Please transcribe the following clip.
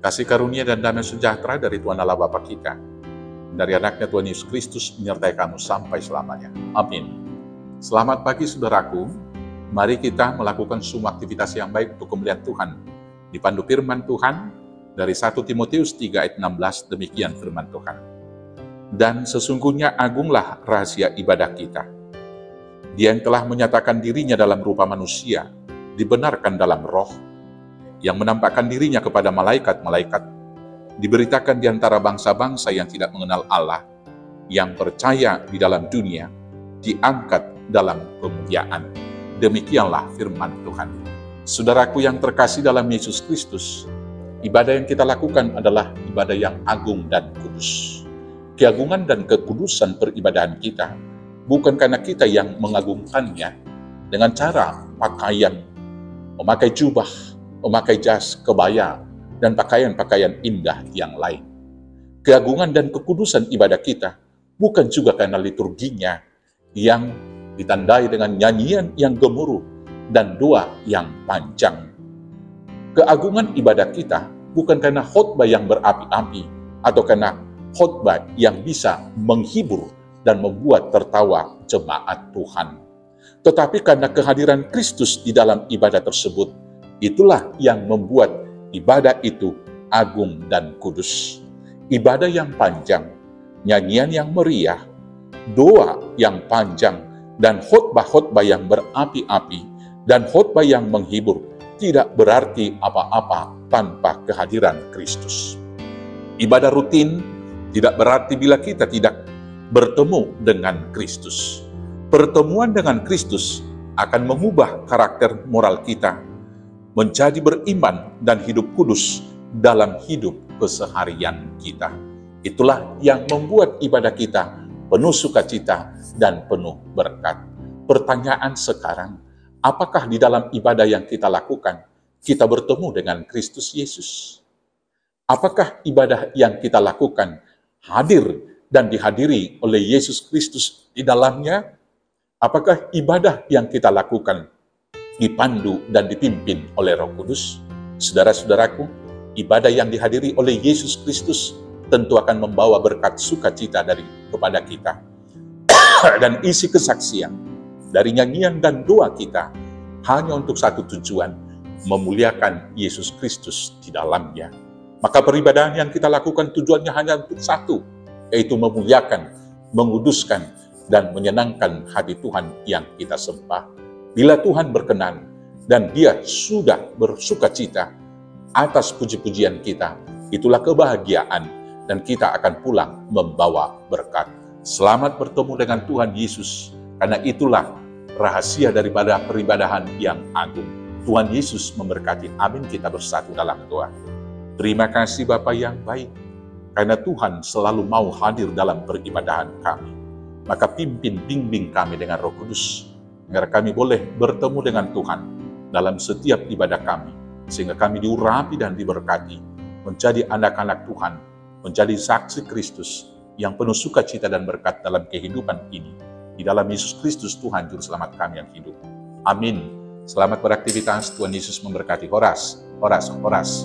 Kasih karunia dan damai sejahtera dari Tuhan Allah Bapa kita, dari anaknya Tuhan Yesus Kristus menyertai kamu sampai selamanya. Amin. Selamat pagi saudaraku, mari kita melakukan semua aktivitas yang baik untuk kemuliaan Tuhan. Dipandu firman Tuhan dari 1 Timotius 3 ayat 16, demikian firman Tuhan. Dan sesungguhnya agunglah rahasia ibadah kita. Dia yang telah menyatakan dirinya dalam rupa manusia, dibenarkan dalam roh, yang menampakkan dirinya kepada malaikat-malaikat, diberitakan di antara bangsa-bangsa yang tidak mengenal Allah, yang percaya di dalam dunia, diangkat dalam kemuliaan. Demikianlah firman Tuhan. Saudaraku yang terkasih dalam Yesus Kristus, ibadah yang kita lakukan adalah ibadah yang agung dan kudus. Keagungan dan kekudusan peribadahan kita bukan karena kita yang mengagungkannya dengan cara pakaian, memakai jubah, memakai jas, kebaya, dan pakaian-pakaian indah yang lain. Keagungan dan kekudusan ibadah kita bukan juga karena liturginya yang ditandai dengan nyanyian yang gemuruh dan doa yang panjang. Keagungan ibadah kita bukan karena khotbah yang berapi-api atau karena khotbah yang bisa menghibur dan membuat tertawa jemaat Tuhan. Tetapi karena kehadiran Kristus di dalam ibadah tersebut, itulah yang membuat ibadah itu agung dan kudus. Ibadah yang panjang, nyanyian yang meriah, doa yang panjang, dan khotbah-khotbah yang berapi-api, dan khotbah yang menghibur, tidak berarti apa-apa tanpa kehadiran Kristus. Ibadah rutin tidak berarti bila kita tidak bertemu dengan Kristus. Pertemuan dengan Kristus akan mengubah karakter moral kita menjadi beriman dan hidup kudus dalam hidup keseharian kita. Itulah yang membuat ibadah kita penuh sukacita dan penuh berkat. Pertanyaan sekarang, apakah di dalam ibadah yang kita lakukan, kita bertemu dengan Kristus Yesus? Apakah ibadah yang kita lakukan hadir dan dihadiri oleh Yesus Kristus di dalamnya? Apakah ibadah yang kita lakukan dipandu dan dipimpin oleh Roh Kudus? Saudara-saudaraku, ibadah yang dihadiri oleh Yesus Kristus tentu akan membawa berkat sukacita kepada kita. Dan isi kesaksian dari nyanyian dan doa kita hanya untuk satu tujuan, memuliakan Yesus Kristus di dalamnya. Maka peribadahan yang kita lakukan tujuannya hanya untuk satu, yaitu memuliakan, menguduskan, dan menyenangkan hati Tuhan yang kita sembah. Bila Tuhan berkenan dan Dia sudah bersukacita atas puji-pujian kita, itulah kebahagiaan dan kita akan pulang membawa berkat. Selamat bertemu dengan Tuhan Yesus, karena itulah rahasia daripada peribadahan yang agung. Tuhan Yesus memberkati. Amin. Kita bersatu dalam doa. Terima kasih Bapa yang baik, karena Tuhan selalu mau hadir dalam peribadahan kami. Maka pimpin bimbing kami dengan Roh Kudus, agar kami boleh bertemu dengan Tuhan dalam setiap ibadah kami, sehingga kami diurapi dan diberkati, menjadi anak-anak Tuhan, menjadi saksi Kristus yang penuh sukacita dan berkat dalam kehidupan ini. Di dalam Yesus Kristus Tuhan Juru Selamat kami yang hidup. Amin. Selamat beraktivitas, Tuhan Yesus memberkati. Horas, horas, horas.